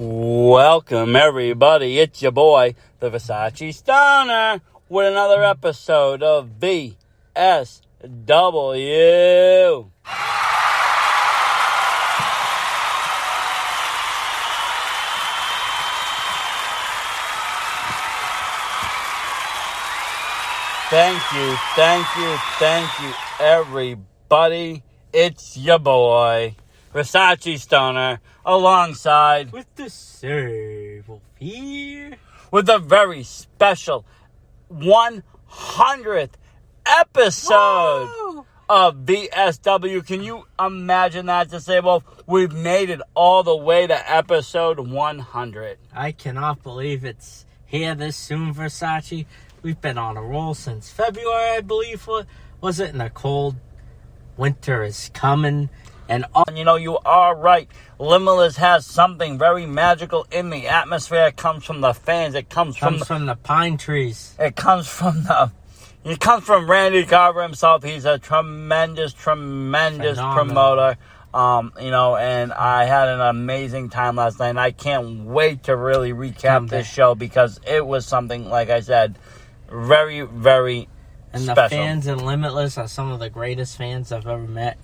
Welcome, everybody. It's your boy, the Versace Stoner, with another episode of VSW. Thank you, everybody. It's your boy, Versace Stoner, alongside with the Serval here, with a very special 100th episode of VSW. Can you imagine that? To say, well, we've made it all the way to episode 100. I cannot believe it's here this soon, Versace. We've been on a roll since February, I believe. Was it? And the cold winter is coming. And you know, you are right. Limitless has something very magical in the atmosphere. It comes from the fans. It comes from the pine trees. It comes from Randy Carver himself. He's a tremendous promoter. You know, and I had an amazing time last night. And I can't wait to really recap this show because it was something, like I said, very, very special. The fans in Limitless are some of the greatest fans I've ever met.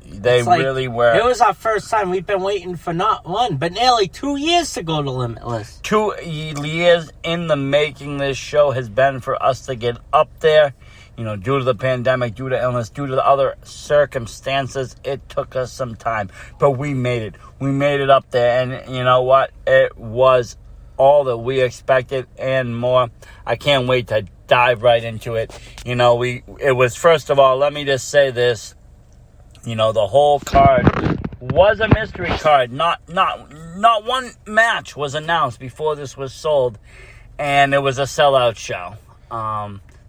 They really were. It was our first time. We've been waiting for not one, but nearly 2 years to go to Limitless. 2 years in the making. This show has been for us to get up there. You know, due to the pandemic, due to illness, due to the other circumstances, it took us some time. But we made it. We made it up there. And you know what? It was all that we expected and more. I can't wait to dive right into it. You know, it was, first of all, let me just say this. You know, the whole card was a mystery card. Not one match was announced before this was sold, and it was a sellout show.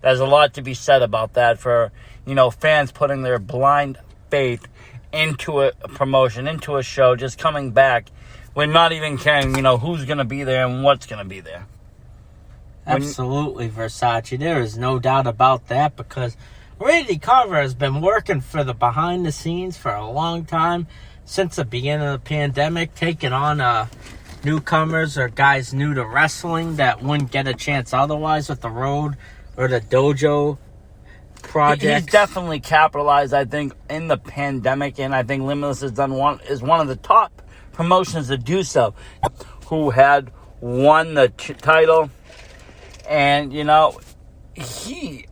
There's a lot to be said about that for, you know, fans putting their blind faith into a promotion, into a show, just coming back. We're not even caring, you know, who's going to be there and what's going to be there. Absolutely, Versace. There is no doubt about that because Randy Carver has been working for the behind the scenes for a long time, since the beginning of the pandemic, taking on newcomers or guys new to wrestling that wouldn't get a chance otherwise with the road or the dojo projects. He's definitely capitalized, I think, in the pandemic, and I think Limitless is one of the top promotions to do so, who had won the title, and you know, he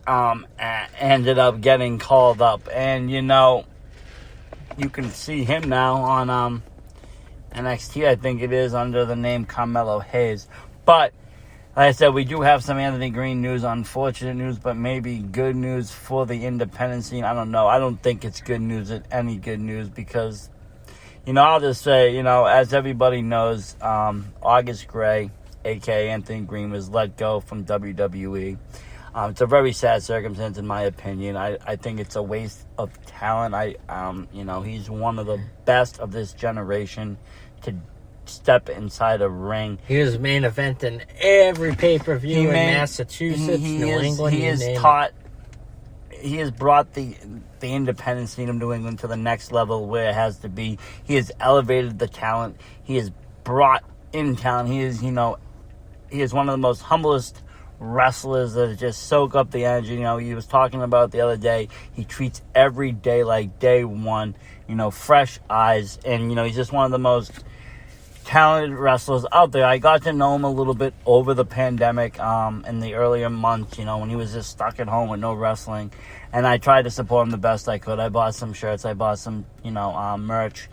ended up getting called up, and you know, you can see him now on NXT, I think it is, under the name Carmelo Hayes. But like I said, we do have some Anthony Green news, unfortunate news, but maybe good news for the independent scene. I don't know. I don't think it's good news, any good news, because, you know, I'll just say, you know, as everybody knows, August Gray, a.k.a. Anthony Green, was let go from WWE. It's a very sad circumstance, in my opinion. I think it's a waste of talent. You know, he's one of the best of this generation to step inside a ring. He was main event in every pay-per-view in Massachusetts, New England. He has brought the independent scene of New England to the next level where it has to be. He has elevated the talent. He has brought in talent. He is one of the most humblest wrestlers that just soak up the energy. You know, he was talking about the other day, he treats every day like day one, you know, fresh eyes, and you know, he's just one of the most talented wrestlers out there. I got to know him a little bit over the pandemic, in the earlier months, you know, when he was just stuck at home with no wrestling, and I tried to support him the best I could. I bought some shirts, I bought some, you know, merch,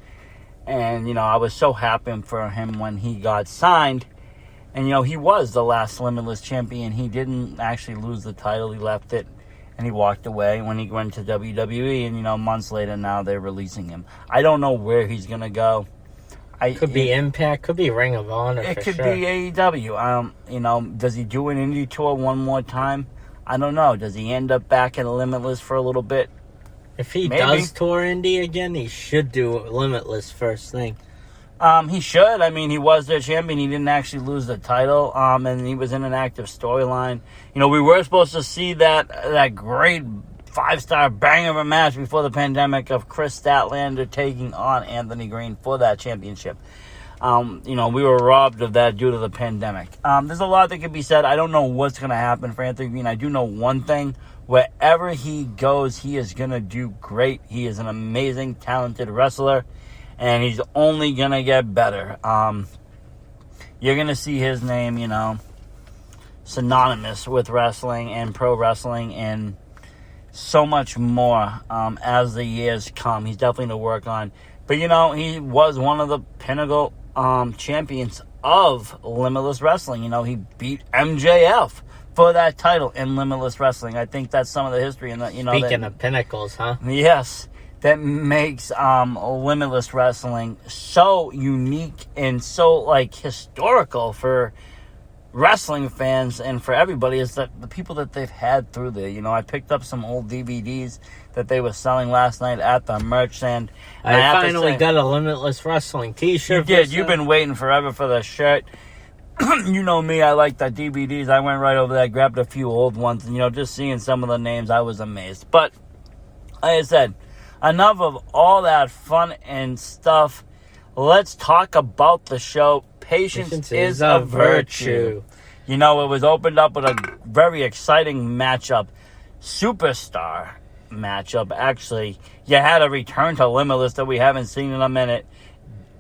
and you know, I was so happy for him when he got signed. And, you know, he was the last Limitless champion. He didn't actually lose the title. He left it, and he walked away when he went to WWE. And, you know, months later, now they're releasing him. I don't know where he's going to go. Could be Impact. Could be Ring of Honor, it could be AEW. You know, does he do an indie tour one more time? I don't know. Does he end up back in Limitless for a little bit? If he does tour indie again, he should do Limitless first thing. He should. I mean, he was their champion. He didn't actually lose the title. And he was in an active storyline. You know, we were supposed to see that great 5-star banger of a match before the pandemic of Chris Statlander taking on Anthony Green for that championship. We were robbed of that due to the pandemic. There's a lot that could be said. I don't know what's going to happen for Anthony Green. I do know one thing. Wherever he goes, he is going to do great. He is an amazing, talented wrestler, and he's only going to get better. You're going to see his name, synonymous with wrestling and pro wrestling and so much more as the years come. He's definitely to work on. But, he was one of the pinnacle champions of Limitless Wrestling. He beat MJF for that title in Limitless Wrestling. I think that's some of the history. And Speaking of pinnacles, huh? Yes. That makes Limitless Wrestling so unique and so, historical for wrestling fans and for everybody is that the people that they've had through there. I picked up some old DVDs that they were selling last night at the merch stand. I finally got a Limitless Wrestling t-shirt. You did. You've been waiting forever for the shirt. You know me, I like the DVDs. I went right over there, grabbed a few old ones, and, just seeing some of the names, I was amazed. But, like I said, enough of all that fun and stuff. Let's talk about the show. Patience is a virtue. It was opened up with a very exciting matchup. Superstar matchup, actually. You had a return to Limitless that we haven't seen in a minute.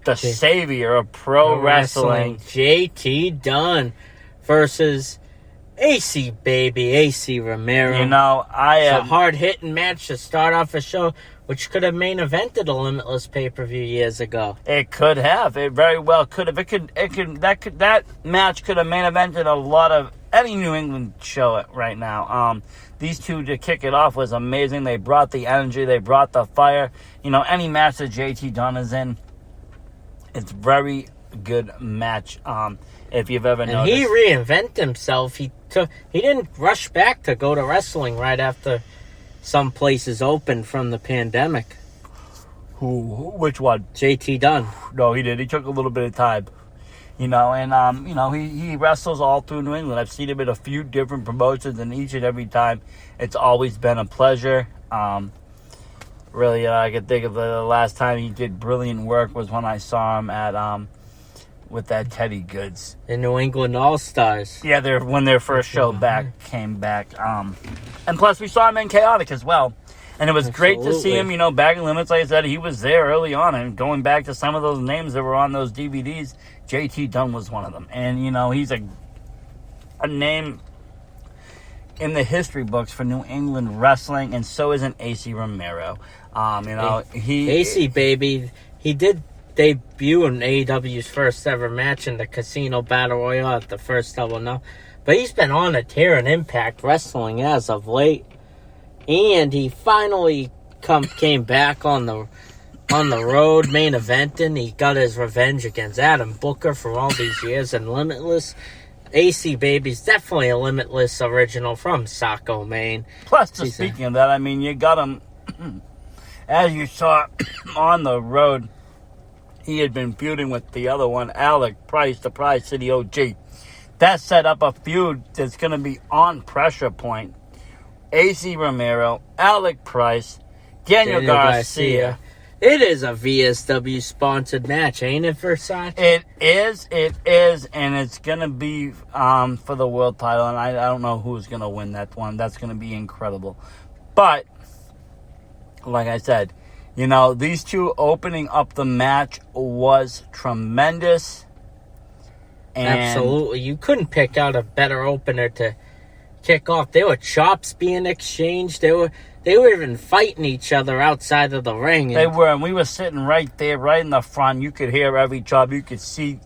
The savior of pro wrestling. JT Dunn versus AC Romero. It's a hard-hitting match to start off a show, which could have main evented a Limitless pay-per-view years ago. It could have. It very well could have. That match could have main evented a lot of any New England show right now. These two to kick it off was amazing. They brought the energy. They brought the fire. Any match that JT Dunn is in, it's very good match. If you've ever noticed, he reinvented himself. He didn't rush back to go to wrestling right after some places opened from the pandemic. Which one? JT Dunn. No, he did. He took a little bit of time. He wrestles all through New England. I've seen him in a few different promotions, and each and every time, it's always been a pleasure. Really, I can think of the last time he did brilliant work was when I saw him at with that Teddy Goods. The New England All-Stars. Yeah, when their first show came back. And plus, we saw him in Chaotic as well. And it was great to see him, back in Limits. Like I said, he was there early on. And going back to some of those names that were on those DVDs, JT Dunn was one of them. And, he's a name in the history books for New England wrestling, and so isn't AC Romero. AC, baby, he did debut in AEW's first ever match in the Casino Battle Royale at the first Double No. But he's been on a tear in Impact Wrestling as of late. And he finally came back on the road main eventing. He got his revenge against Adam Booker for all these years in Limitless. AC Baby's definitely a Limitless original from Saco, Maine. Plus, speaking of that, you got him, as you saw on the road, he had been feuding with the other one, Alec Price, the Prize City OG. That set up a feud that's going to be on Pressure Point. AC Romero, Alec Price, Daniel Garcia. It is a VSW-sponsored match, ain't it, Versace? It is, and it's going to be for the world title, and I don't know who's going to win that one. That's going to be incredible. But, like I said, these two opening up the match was tremendous. And absolutely. You couldn't pick out a better opener to kick off. There were chops being exchanged. They were even fighting each other outside of the ring. They were, and we were sitting right there, right in the front. You could hear every chop. You could see,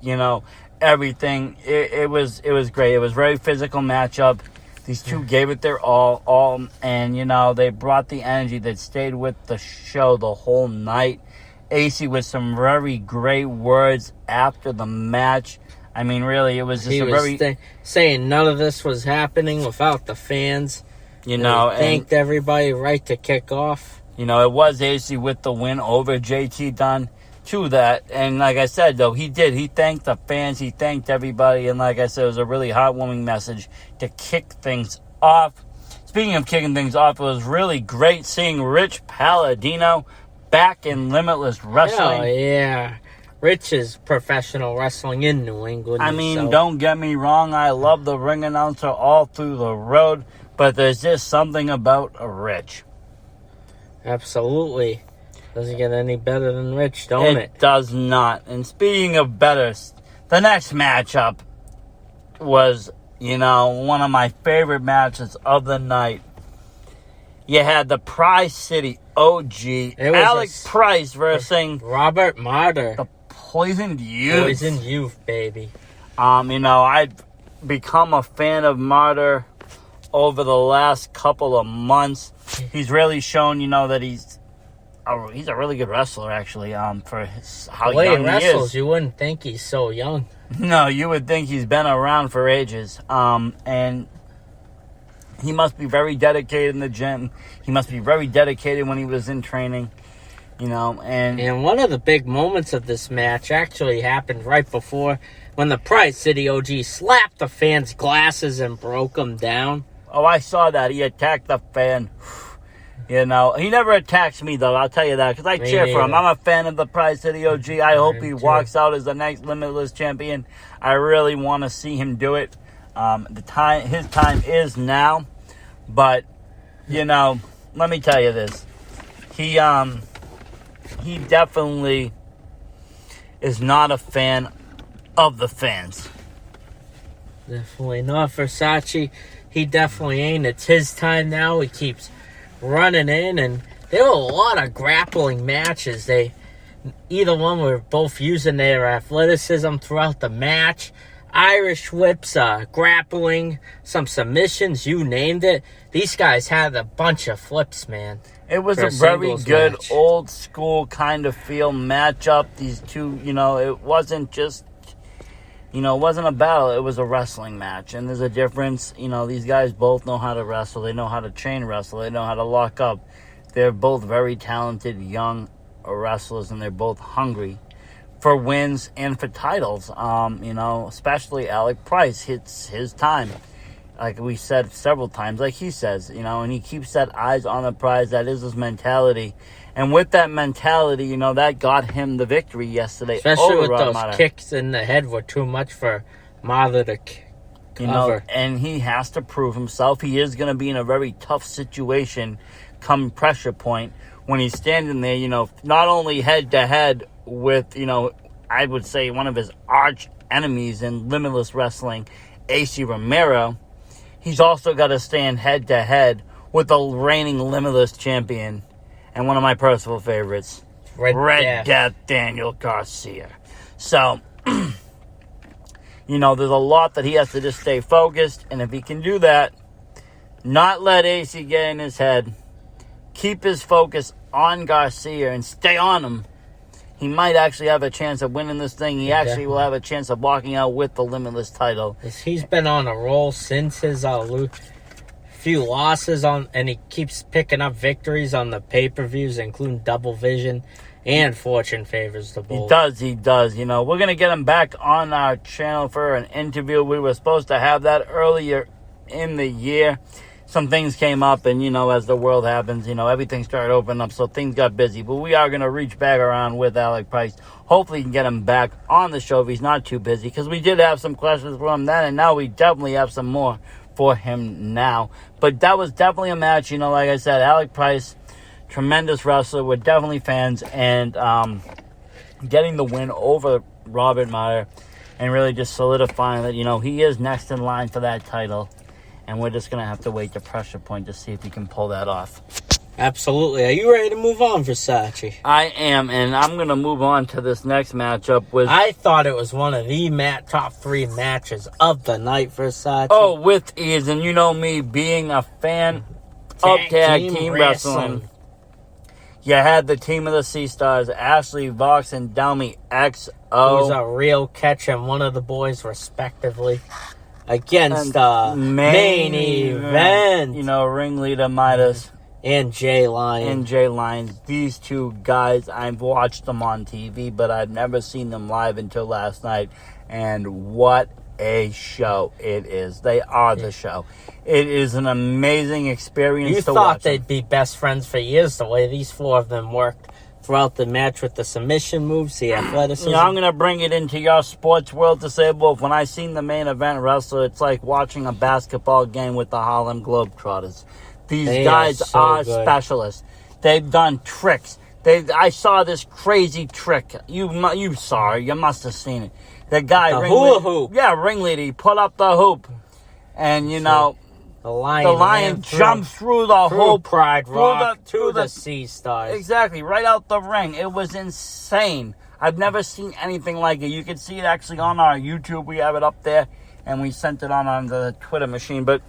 everything. It was great. It was a very physical matchup. These two gave it their all, and, they brought the energy that stayed with the show the whole night. AC with some very great words after the match. Really, it was just saying none of this was happening without the fans. Thanked everybody right to kick off. It was AC with the win over JT Dunn to that. And like I said, though, he thanked the fans. He thanked everybody. And like I said, it was a really heartwarming message to kick things off. Speaking of kicking things off, it was really great seeing Rich Palladino back in Limitless Wrestling. Hell yeah. Rich's professional wrestling in New England. I mean, don't get me wrong. I love the ring announcer all through the road, but there's just something about a Rich. Absolutely. Doesn't get any better than Rich, don't it? It does not. And speaking of better, the next matchup was, one of my favorite matches of the night. You had the Prize City OG, Alec Price versus Robert Martyr. The Poisoned Youth. Poisoned Youth, baby. I've become a fan of Martyr over the last couple of months. He's really shown, that he's a really good wrestler, actually, for how young he wrestles, you wouldn't think he's so young. No, you would think he's been around for ages. And he must be very dedicated in the gym. He must be very dedicated when he was in training, And one of the big moments of this match actually happened right before when the Prize City OG slapped the fan's glasses and broke them down. Oh, I saw that. He attacked the fan. He never attacks me, though, I'll tell you that, because I cheer for him. I'm a fan of the Prize City OG. I hope he walks out as the next Limitless champion. I really want to see him do it. His time is now, but, let me tell you this. He definitely is not a fan of the fans. Definitely not. Versace, he definitely ain't. It's his time now. He keeps running in, and there were a lot of grappling matches. Either one were both using their athleticism throughout the match. Irish whips, grappling, some submissions, you named it. These guys had a bunch of flips, man. It was a very good old school kind of feel matchup. These two, it wasn't just, it wasn't a battle. It was a wrestling match. And there's a difference. These guys both know how to wrestle. They know how to chain wrestle. They know how to lock up. They're both very talented young wrestlers, and they're both hungry for wins and for titles. Especially Alec Price hits his time. Like we said several times, like he says, and he keeps that eyes on the prize. That is his mentality. And with that mentality, that got him the victory yesterday. Especially with those kicks in the head were too much for Martyr to cover. And he has to prove himself. He is going to be in a very tough situation come pressure point when he's standing there, not only head-to-head with, I would say one of his arch enemies in Limitless Wrestling, AC Romero. He's also got to stand head-to-head with the reigning Limitless champion and one of my personal favorites, Red Death Daniel Garcia. So, there's a lot that he has to just stay focused, and if he can do that, not let AC get in his head, keep his focus on Garcia and stay on him, he might actually have a chance of winning this thing. He actually will have a chance of walking out with the Limitless title. He's been on a roll since his few losses and he keeps picking up victories on the pay-per-views, including Double Vision and Fortune Favors the Bold. He does. We're going to get him back on our channel for an interview. We were supposed to have that earlier in the year. Some things came up, and, as the world happens, everything started opening up, so things got busy. But we are going to reach back around with Alec Price. Hopefully, we can get him back on the show if he's not too busy, because we did have some questions for him then, and now we definitely have some more for him now. But that was definitely a match, like I said, Alec Price, tremendous wrestler. We're definitely fans, and getting the win over Robert Martyr and really just solidifying that, he is next in line for that title. And we're just going to have to wait the pressure point to see if he can pull that off. Absolutely. Are you ready to move on, Versace? I am, and I'm going to move on to this next matchup. I thought it was one of the top 3 matches of the night, Versace. Oh, with ease. And you know me being a fan of tag team wrestling. You had the team of the Sea Stars, Ashley Vox and Dalmy XO. Who's a real catch and one of the boys, respectively. Against the main event. Ringleader Midas. And Jay Lyons. These two guys, I've watched them on TV, but I've never seen them live until last night. And what a show it is. They are the show. It is an amazing experience to watch. You thought they'd be best friends for years, the way these 4 of them worked throughout the match with the submission moves, the athleticism. I'm going to bring it into your sports world to say, well, when I seen the main event wrestler, it's like watching a basketball game with the Harlem Globetrotters. These guys are specialists. They've done tricks. I saw this crazy trick. You saw it. You must have seen it. The guy, the hula hoop. Yeah, ringleader. He put up the hoop. And, the lion jumps through the hoop. Pride Rock, to the Sea Stars. Exactly, right out the ring. It was insane. I've never seen anything like it. You can see it actually on our YouTube. We have it up there. And we sent it on the Twitter machine. But,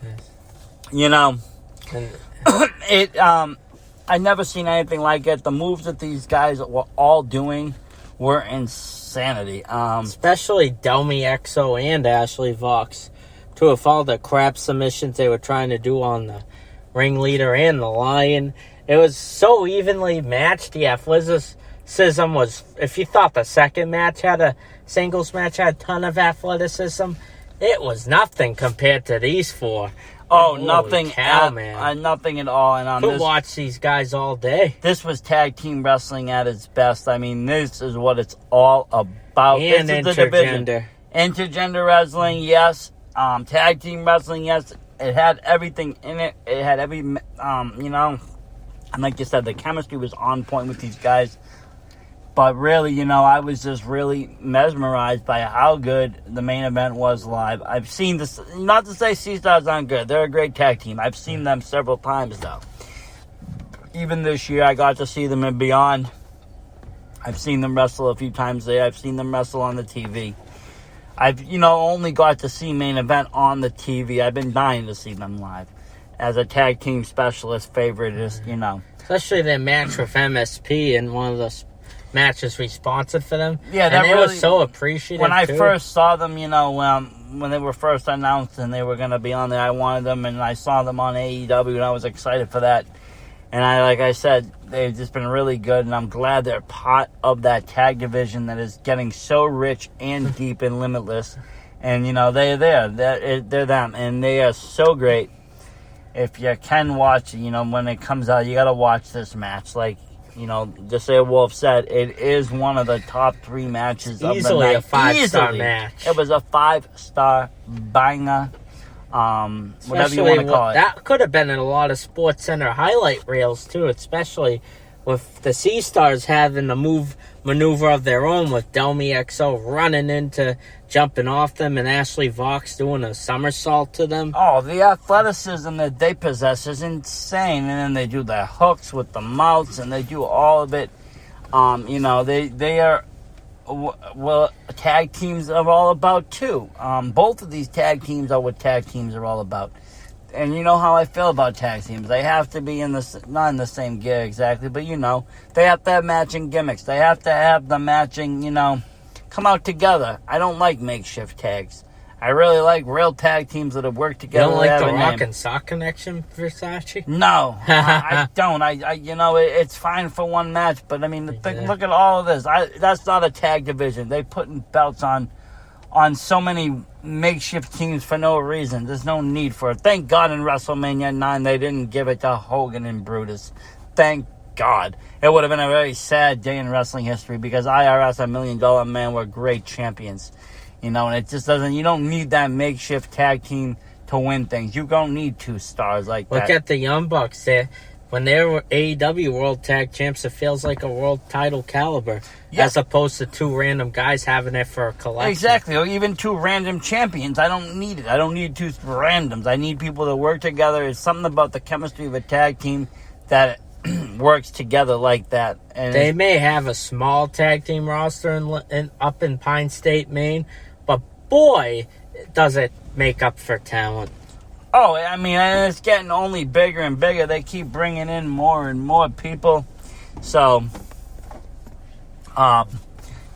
I never seen anything like it. The moves that these guys were all doing were insanity. Especially Delmy Exo and Ashley Vox. Two of all the crap submissions they were trying to do on the ringleader and the lion. It was so evenly matched. The athleticism was, if you thought the second match singles match had a ton of athleticism, it was nothing compared to these four. Oh, nothing nothing at all. And could watch these guys all day. This was tag team wrestling at its best. I mean, this is what it's all about. And this is intergender. Intergender wrestling, yes. Tag team wrestling, yes. It had everything in it. It had every, and like you said, the chemistry was on point with these guys. But really, I was just really mesmerized by how good the main event was live. I've seen this, not to say Sea Stars aren't good. They're a great tag team. I've seen them several times, though. Even this year, I got to see them in Beyond. I've seen them wrestle a few times there. I've seen them wrestle on the TV. I've, only got to see main event on the TV. I've been dying to see them live. As a tag team specialist favorite, Especially their match with MSP and one of the matches responsive for them. Yeah, that really was so appreciative. When I first saw them, when they were first announced and they were going to be on there, I wanted them, and I saw them on AEW, and I was excited for that. And like I said, they've just been really good, and I'm glad they're part of that tag division that is getting so rich and deep and limitless. And they're there. They're them, and they are so great. If you can watch, when it comes out, you got to watch this match. Like, just say Wolf said, it is one of the top 3 matches of the night. Easily a 5-star match. It was a 5-star banger. Whatever you want to call it. That could have been in a lot of Sports Center highlight reels, too, especially with the Sea Stars having the maneuver of their own with Delmy XO running into, jumping off them, and Ashley Vox doing a somersault to them. Oh, the athleticism that they possess is insane. And then they do the hooks with the mouths, and they do all of it. They are tag teams are all about, too. Both of these tag teams are what tag teams are all about. And you know how I feel about tag teams. They have to be not in the same gear exactly, but they have to have matching gimmicks. They have to have the matching, come out together. I don't like makeshift tags. I really like real tag teams that have worked together. You don't like the Rock and Sock connection, Versace? No, I don't. It's fine for one match, but I mean, look at all of this. That's not a tag division. They putting belts on so many makeshift teams for no reason. There's no need for it. Thank God in WrestleMania 9 they didn't give it to Hogan and Brutus. Thank God. It would have been a very sad day in wrestling history because IRS and $1 Million Man were great champions. And it just doesn't, you don't need that makeshift tag team to win things. You don't need 2 stars like that. Look at the Young Bucks there. When they were AEW World Tag Champs, it feels like a world title caliber. Yeah. As opposed to 2 random guys having it for a collection. Exactly. Or even 2 random champions. I don't need it. I don't need 2 randoms. I need people to work together. It's something about the chemistry of a tag team that works together like that. And they may have a small tag team roster up in Pine State, Maine, but boy, does it make up for talent. Oh, I mean, and it's getting only bigger and bigger. They keep bringing in more and more people. So,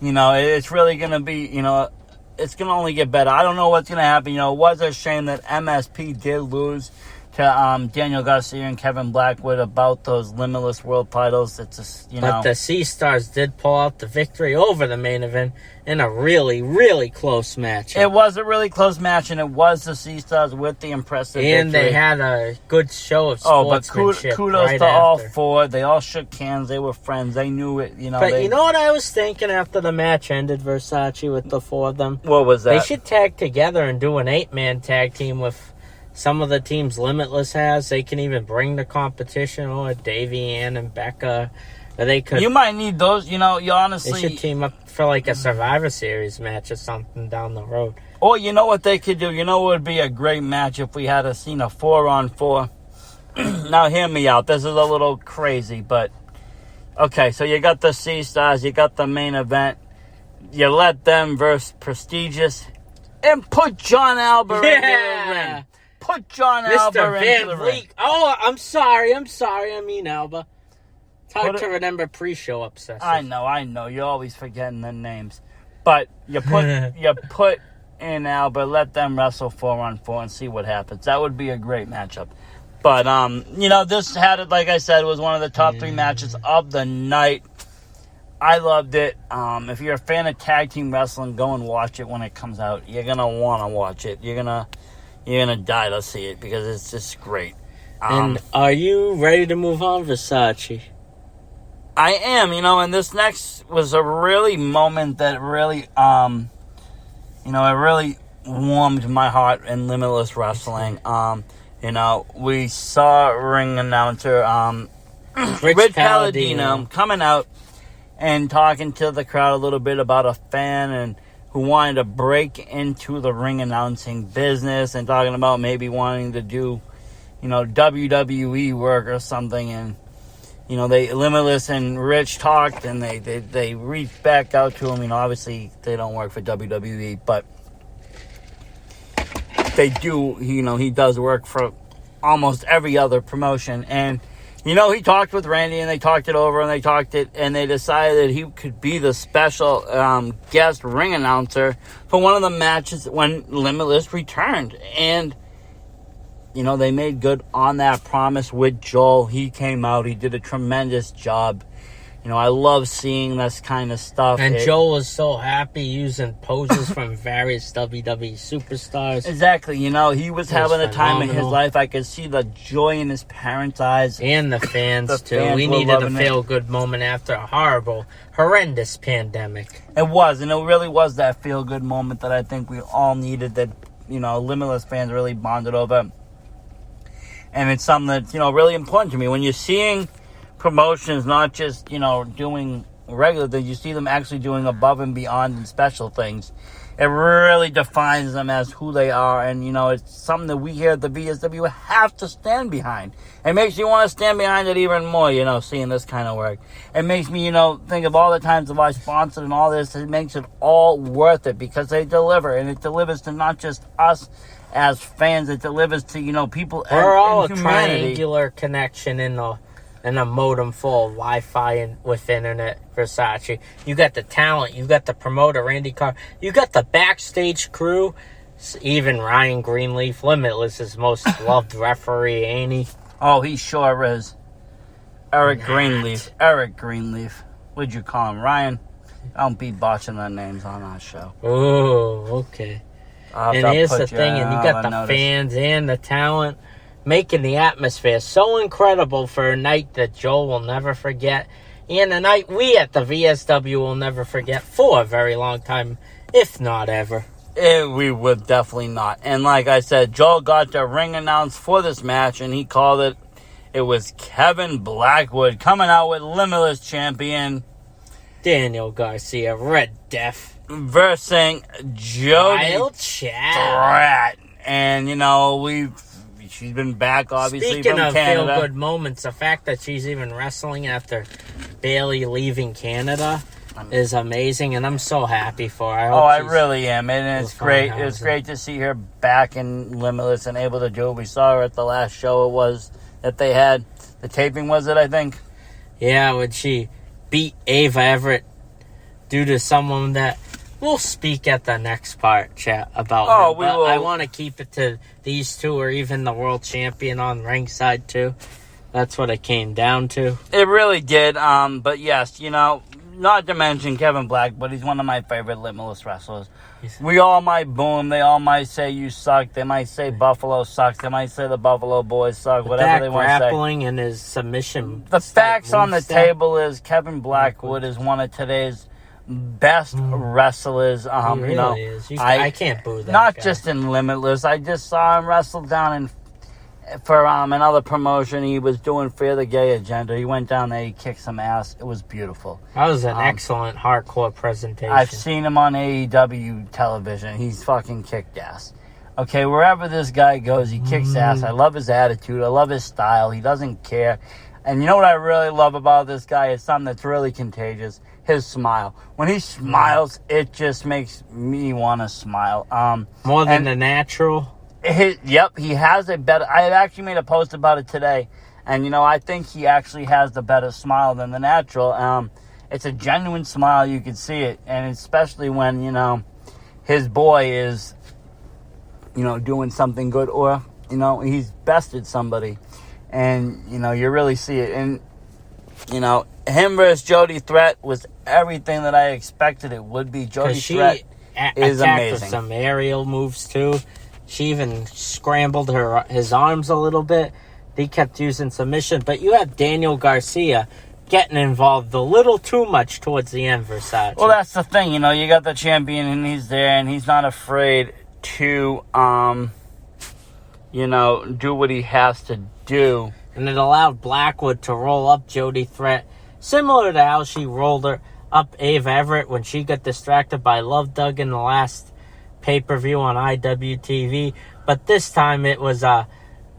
it's really going to be, it's going to only get better. I don't know what's going to happen. It was a shame that MSP did lose to Daniel Garcia and Kevin Blackwood about those limitless world titles. It's just, But the Sea Stars did pull out the victory over the main event in a really, really close match. It was a really close match, and it was the Sea Stars with the impressive and victory. They had a good show of sportsmanship. But kudos right to all after. four. They all shook hands. They were friends. They knew it. But you know what I was thinking after the match ended, Versace, with the four of them? What was that? They should tag together and do an 8-man tag team with some of the teams Limitless has. They can even bring the competition, or Davey Ann and Becca. Or they could. You might need those. You honestly. They should team up for like a Survivor Series match or something down the road. Or you know what they could do? It would be a great match if we had seen a 4-on-4. Now hear me out. This is a little crazy, but okay. So you got the Sea Stars. You got the main event. You let them versus Prestigious, and put John Alba into the ring. Put John Alba into the ring. Oh, I'm sorry. I mean Alba. It's hard to remember pre-show obsessive. I know. You're always forgetting the names. But you put in Alba, let them wrestle 4-on-4 and see what happens. That would be a great matchup. But, this like I said, was one of the top 3 matches of the night. I loved it. If you're a fan of tag team wrestling, go and watch it when it comes out. You're going to want to watch it. You're gonna die to see it because it's just great. And are you ready to move on, Versace? I am, and this next was a really moment that really, it really warmed my heart in Limitless Wrestling. We saw ring announcer Rich Palladino coming out and talking to the crowd a little bit about a fan and who wanted to break into the ring announcing business and talking about maybe wanting to do, WWE work or something. And, they Limitless and Rich talked and they reached back out to him. Obviously they don't work for WWE, but they do, he does work for almost every other promotion. And, he talked with Randy and they talked it over and they decided he could be the special guest ring announcer for one of the matches when Limitless returned. And, they made good on that promise with Joel. He came out. He did a tremendous job. I love seeing this kind of stuff. And Joel was so happy using poses from various WWE superstars. Exactly. He was having a time in his life. I could see the joy in his parents' eyes. And the fans, too. We needed a feel-good moment after a horrendous pandemic. It was, and it really was that feel-good moment that I think we all needed, that, Limitless fans really bonded over. And it's something that's, really important to me. When you're seeing promotions not just, doing regular things, you see them actually doing above and beyond and special things. It really defines them as who they are, and, it's something that we here at the VSW have to stand behind. It makes you want to stand behind it even more, seeing this kind of work. It makes me, think of all the times that I sponsored and all this. It makes it all worth it because they deliver, and it delivers to not just us as fans, it delivers to, people in humanity. We're all a triangular connection in a modem full of Wi-Fi and with internet, Versace. You got the talent, you got the promoter, Randy Carr, you got the backstage crew, even Ryan Greenleaf, Limitless's most loved referee, ain't he? Oh, he sure is. Eric Greenleaf. What'd you call him, Ryan? Don't be botching the names on our show. Oh, okay. And here's the thing, and you got the fans and the talent making the atmosphere so incredible for a night that Joel will never forget, and a night we at the VSW will never forget for a very long time, if not ever. We would definitely not. And like I said, Joel got the ring announced for this match, and he called it was Kevin Blackwood coming out with Limitless champion Daniel Garcia, Red Death, versus Jody Threat. And, she's been back, obviously, Speaking from Canada. Speaking of feel-good moments, the fact that she's even wrestling after Bayley leaving Canada is amazing, and I'm so happy for her. I really am, and it's great. It's great to see her back in Limitless and able to do it. We saw her at the last show it was that they had. The taping, was it, I think? Yeah, when she beat Ava Everett due to someone that We'll speak at the next part, chat, about him. We will. I want to keep it to these two, or even the world champion on ringside, too. That's what it came down to. It really did. But yes, not to mention Kevin Black, but he's one of my favorite limitless wrestlers. We all might boo him. They all might say you suck. They might say Buffalo sucks. They might say the Buffalo Boys suck. But whatever they want to say. Grappling and his submission. The facts on the table is Kevin Blackwood is one of today's best wrestlers. He really is. I can't boo that Not guy. just in Limitless. I just saw him wrestle down for another promotion he was doing Fear the Gay Agenda. He went down there, he kicked some ass. It was beautiful. That was an excellent hardcore presentation. I've seen him on AEW television. He's fucking kicked ass. Okay, wherever this guy goes, he kicks ass. I love his attitude. I love his style. He doesn't care. And you know what I really love about this guy is something that's really contagious. His smile. When he smiles, it just makes me want to smile. More than the natural. He has a better... I had actually made a post about it today. And, I think he actually has the better smile than the natural. It's a genuine smile. You can see it. And especially when, his boy is, doing something good. Or, he's bested somebody. And, you really see it. And, him versus Jody Threat was everything that I expected it would be. Jody Threat is amazing. With some aerial moves, too. She even scrambled his arms a little bit. He kept using submission. But you have Daniel Garcia getting involved a little too much towards the end, Versace. Well, that's the thing. You got the champion, and he's there, and he's not afraid to, do what he has to do. And it allowed Blackwood to roll up Jody Threat, similar to how she rolled her up Ava Everett when she got distracted by Love Dug in the last pay-per-view on IWTV. But this time it was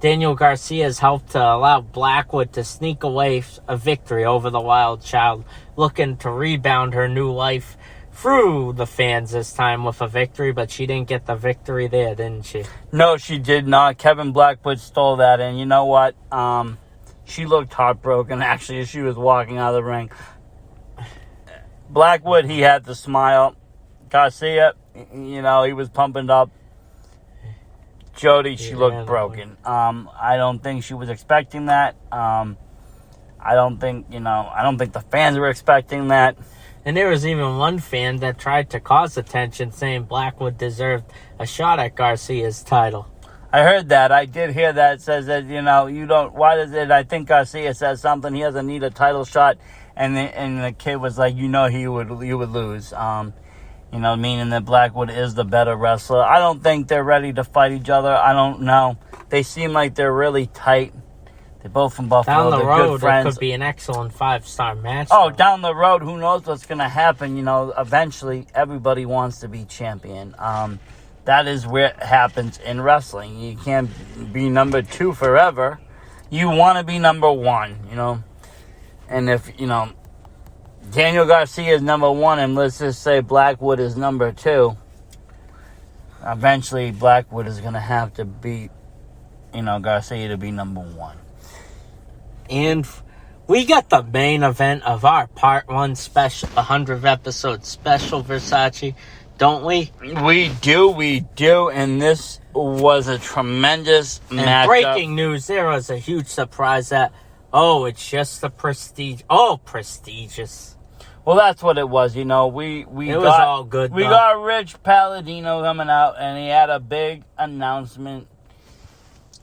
Daniel Garcia's help to allow Blackwood to sneak away a victory over the Wild Child, looking to rebound her new life through the fans this time with a victory, but she didn't get the victory there, didn't she? No, she did not. Kevin Blackwood stole that, and you know what? She looked heartbroken, actually, as she was walking out of the ring. Blackwood, he had the smile. Garcia, he was pumping up. Jody, she looked broken. I don't think she was expecting that. I don't think the fans were expecting that. And there was even one fan that tried to cause attention, saying Blackwood deserved a shot at Garcia's title. I heard that. I did hear that. It says that, you don't... Why does it... I think Garcia says something. He doesn't need a title shot. And the kid was like, you would lose. Meaning that Blackwood is the better wrestler. I don't think they're ready to fight each other. I don't know. They seem like they're really tight. They're both from Buffalo. Down the they're road, good friends. It could be an excellent 5-star match. Oh, down the road, who knows what's going to happen? Eventually, everybody wants to be champion. That is where it happens in wrestling. You can't be number 2 forever. You want to be number 1, And if, Daniel Garcia is number 1, and let's just say Blackwood is number 2, eventually Blackwood is going to have to beat, Garcia to be number 1. And we got the main event of our Part 1 special, 100th episode special, Versace, don't we? We do, and this was a tremendous matchup. And breaking news, there was a huge surprise that, it's just the prestige. Oh, prestigious. Well, that's what it was, It was all good, We got Rich Palladino coming out, and he had a big announcement,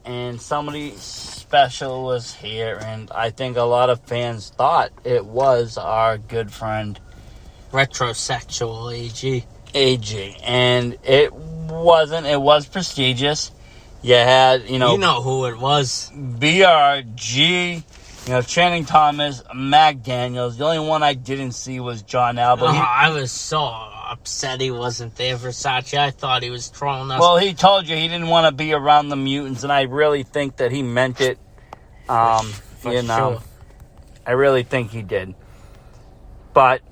and somebody special was here, and I think a lot of fans thought it was our good friend Retrosexual AG, and it wasn't. It was prestigious. You had, you know who it was. BRG, Channing Thomas, Mac Daniels. The only one I didn't see was John Albert. I was so upset he wasn't there, Versace. I thought he was trolling us. Well, he told you he didn't want to be around the mutants, and I really think that he meant it. For sure. I really think he did. But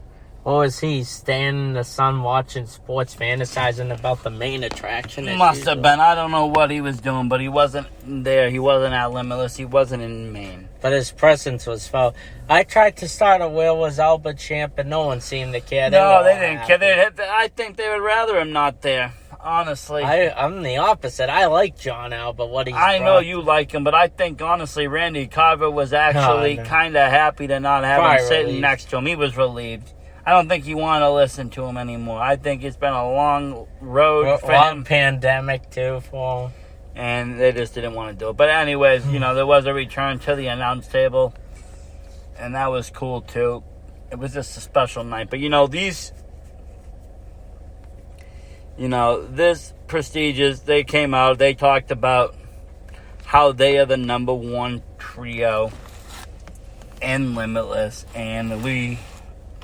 What was he, standing in the sun watching sports, fantasizing about the main attraction? Must have been. I don't know what he was doing, but he wasn't there. He wasn't at Limitless. He wasn't in Maine. But his presence was felt. I tried to start a Where Was Albert chant, but no one seemed to care. They didn't care. I think they would rather him not there, honestly. I'm the opposite. I like John Albert, what he's I know you like him, but I think, honestly, Randy Carver was actually kind of happy to not have him sitting next to him. He was relieved. I don't think he wanted to listen to him anymore. I think it's been a long road for him. Long pandemic, too, for him. And they just didn't want to do it. But anyways, there was a return to the announce table. And that was cool, too. It was just a special night. But, this prestigious, they came out. They talked about how they are the number one trio in Limitless. And we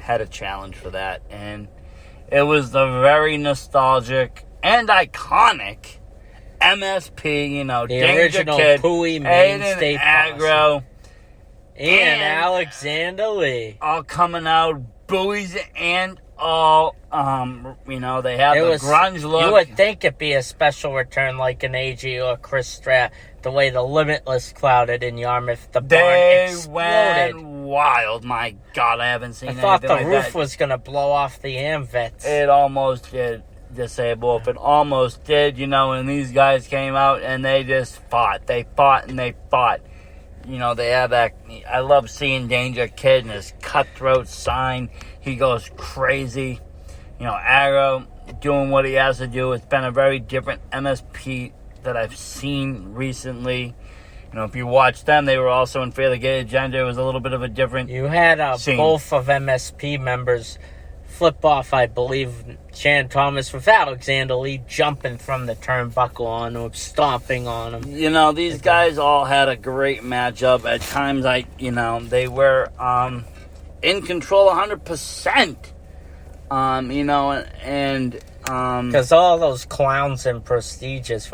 had a challenge for that, and it was the very nostalgic and iconic MSP, the Danger original Kid, Pooey mainstay Aggro, and Alexander Lee, all coming out, buoys and all. They had the grunge look. You would think it'd be a special return like an AG or Chris Strat, the way the Limitless clouded in Yarmouth. The barn exploded. Went wild. My God, I haven't seen anything like that. I thought the roof was going to blow off the AmVets. It almost did disable. If it almost did, and these guys came out and they just fought. They fought and they fought. They have that. I love seeing Danger Kid and his cutthroat sign. He goes crazy. Arrow doing what he has to do. It's been a very different MSP that I've seen recently. If you watch them, they were also in Fear the Gay Agenda. It was a little bit of a different You had both of MSP members flip off, I believe, Shan Thomas with Alexander Lee jumping from the turnbuckle on him, stomping on him. These guys all had a great matchup. At times, they were in control 100%. Because all those clowns and prestigious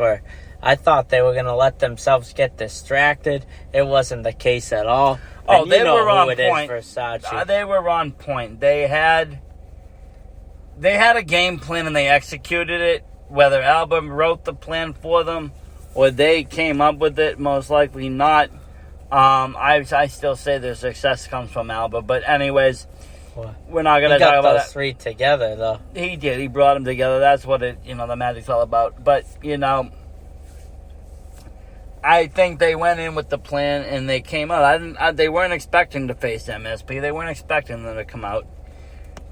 I thought they were going to let themselves get distracted. It wasn't the case at all. And they were on point. They were on point. They had a game plan and they executed it. Whether Albert wrote the plan for them or they came up with it, most likely not. I still say their success comes from Albert. But anyways, we're not going to talk about that. He got those three together, though. He did. He brought them together. That's what the magic's all about. But, I think they went in with the plan and they came out. They weren't expecting to face MSP. They weren't expecting them to come out.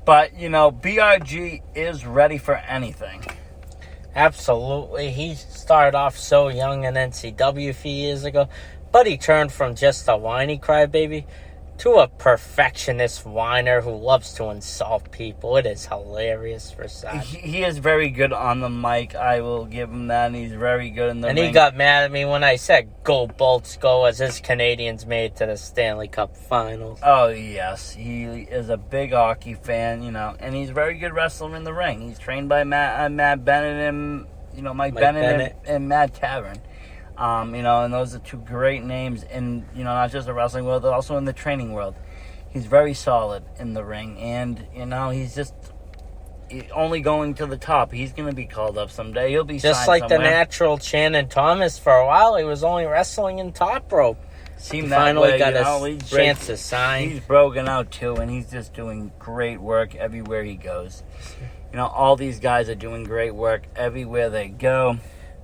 But, BRG is ready for anything. Absolutely. He started off so young in NCW a few years ago, but he turned from just a whiny crybaby to a perfectionist whiner who loves to insult people. It is hilarious for Saj. He is very good on the mic. I will give him that. And he's very good in the ring. And he got mad at me when I said "Go Bolts, go" as his Canadians made it to the Stanley Cup Finals. Oh, yes. He is a big hockey fan, and he's very good wrestler in the ring. He's trained by Matt Bennett and, Mike Bennett and Matt Tavern. And those are two great names in, not just the wrestling world, but also in the training world. He's very solid in the ring, and, he's just only going to the top. He's going to be called up someday. He'll be just like somewhere. The natural Shannon Thomas. For a while, he was only wrestling in top rope. Seemed he that finally way, got his chance to sign. He's broken out, too, and he's just doing great work everywhere he goes. All these guys are doing great work everywhere they go.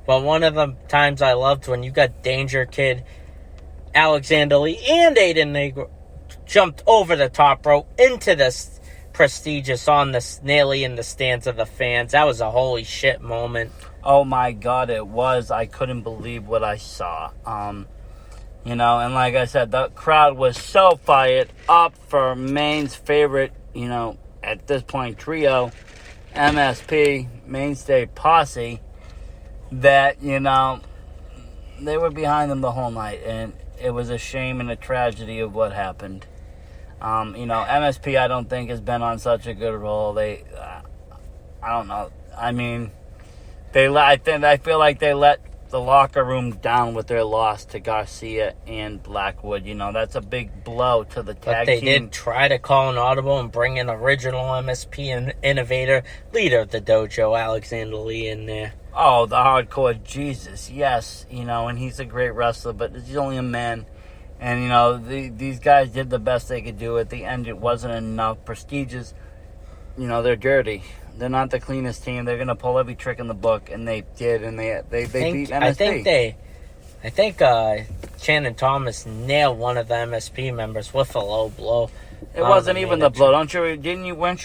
But one of the times I loved when you got Danger Kid, Alexander Lee, and Aiden Negro jumped over the top rope into this prestigious nearly in the stands of the fans. That was a holy shit moment. Oh my God, it was. I couldn't believe what I saw. And like I said, the crowd was so fired up for Maine's favorite, at this point, trio, MSP, Mainstay Posse, that, they were behind them the whole night, and it was a shame and a tragedy of what happened. MSP, I don't think, has been on such a good roll. I don't know. I mean, I feel like they let the locker room down with their loss to Garcia and Blackwood. You know, that's a big blow to the tag team. But they did try to call an audible and bring an original MSP and innovator, leader of the dojo, Alexander Lee, in there. Oh, the hardcore Jesus, yes. You know, and he's a great wrestler, but he's only a man. And, you know, these guys did the best they could do. At the end, it wasn't enough. Prestigious, you know, they're dirty. They're not the cleanest team. They're going to pull every trick in the book, and they did, and they beat MSP. I think Shannon Thomas nailed one of the MSP members with a low blow. It wasn't even the blow. Weren't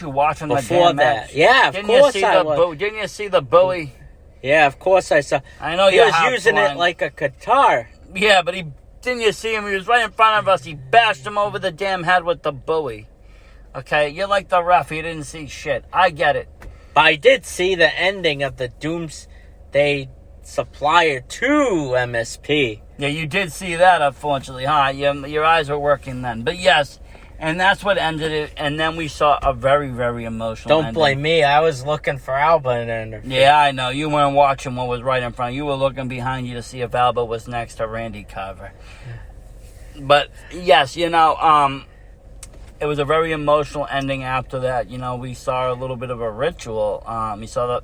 you watching the damn match? Yeah, of course I was. Didn't you see the bully? Yeah, of course I saw. I know he was using it like a guitar. Yeah, but didn't you see him? He was right in front of us. He bashed him over the damn head with the bully. Okay, you're like the ref. You didn't see shit. I get it. But I did see the ending of the Doomsday Supplier to MSP. Yeah, you did see that, unfortunately, huh? Your eyes were working then. But yes, and that's what ended it. And then we saw a very, very emotional ending. Don't blame me. I was looking for Alba to interfere. Yeah, I know. You weren't watching what was right in front. You were looking behind you to see if Alba was next to Randy Carver. But, yes, you know, it was a very emotional ending after that. You know, we saw a little bit of a ritual. We saw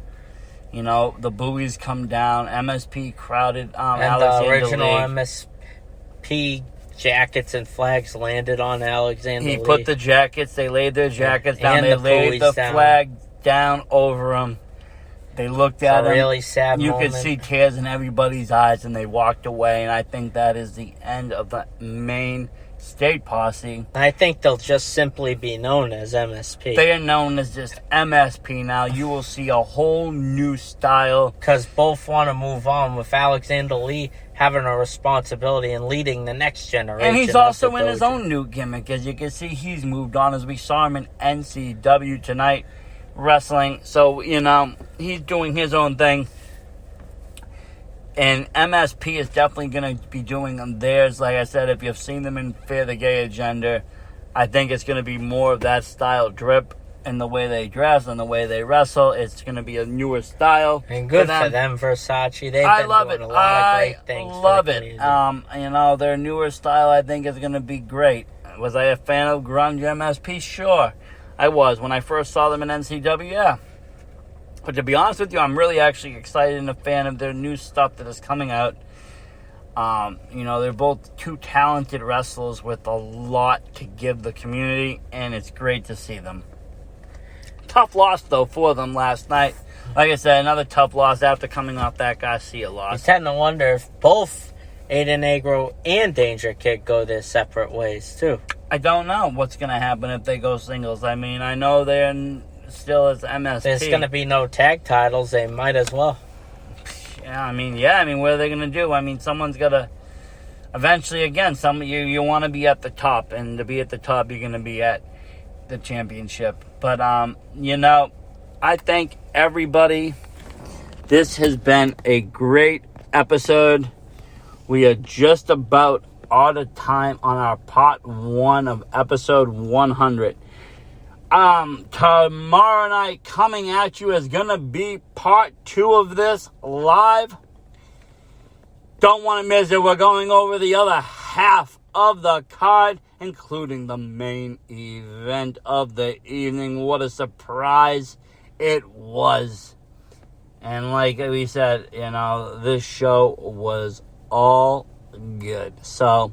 the buoys come down. MSP crowded and Alexander the original Lee. MSP jackets and flags landed on Alexander Lee. He put the jackets, they laid their jackets down. They laid the flag down over them. They looked at him. Really sad moment. You could see tears in everybody's eyes, and they walked away. And I think that is the end of the main state posse. I think they'll just simply be known as MSP. They are known as just MSP now. You will see a whole new style. Because both want to move on, with Alexander Lee having a responsibility and leading the next generation. And he's also in his own new gimmick. As you can see, he's moved on, as we saw him in NCW tonight wrestling. So, you know, he's doing his own thing. And MSP is definitely going to be doing theirs. Like I said, if you've seen them in Fear the Gay Agenda, I think it's going to be more of that style drip in the way they dress and the way they wrestle. It's going to be a newer style. And good for them, Versace. They've been doing a lot of great things. I love it. You know, their newer style, I think, is going to be great. Was I a fan of grunge MSP? Sure, I was. When I first saw them in NCW, yeah. But to be honest with you, I'm really actually excited and a fan of their new stuff that is coming out. You know, they're both two talented wrestlers with a lot to give the community, and it's great to see them. Tough loss, though, for them last night. Like I said, another tough loss after coming off that Garcia loss. You tend to wonder if both Aiden Negro and Danger Kid go their separate ways, too. I don't know what's going to happen if they go singles. I mean, I know they're still as MSP. There's going to be no tag titles. They might as well. Yeah, I mean, what are they going to do? I mean, someone's got to... Eventually, again, you want to be at the top. And to be at the top, you're going to be at the championship. But, you know, I thank everybody. This has been a great episode. We are just about out of time on our part 1 of episode 100. Tomorrow night coming at you is going to be part 2 of this live. Don't want to miss it. We're going over the other half of the card, including the main event of the evening. What a surprise it was. And like we said, you know, this show was all good. So,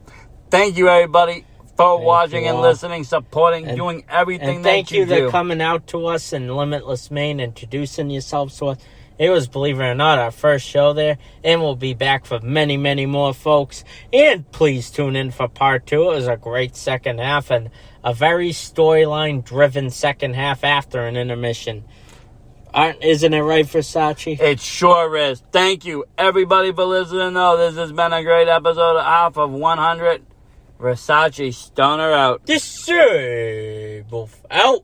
thank you everybody for watching and listening, supporting, doing everything that you do. Thank you for coming out to us in Limitless, Maine, introducing yourselves to us. It was, believe it or not, our first show there, and we'll be back for many, many more, folks. And please tune in for part 2. It was a great second half and a very storyline-driven second half after an intermission. Isn't it right, Versace? It sure is. Thank you, everybody, for listening. This has been a great episode of 100. Versace Stoner out. Disable out.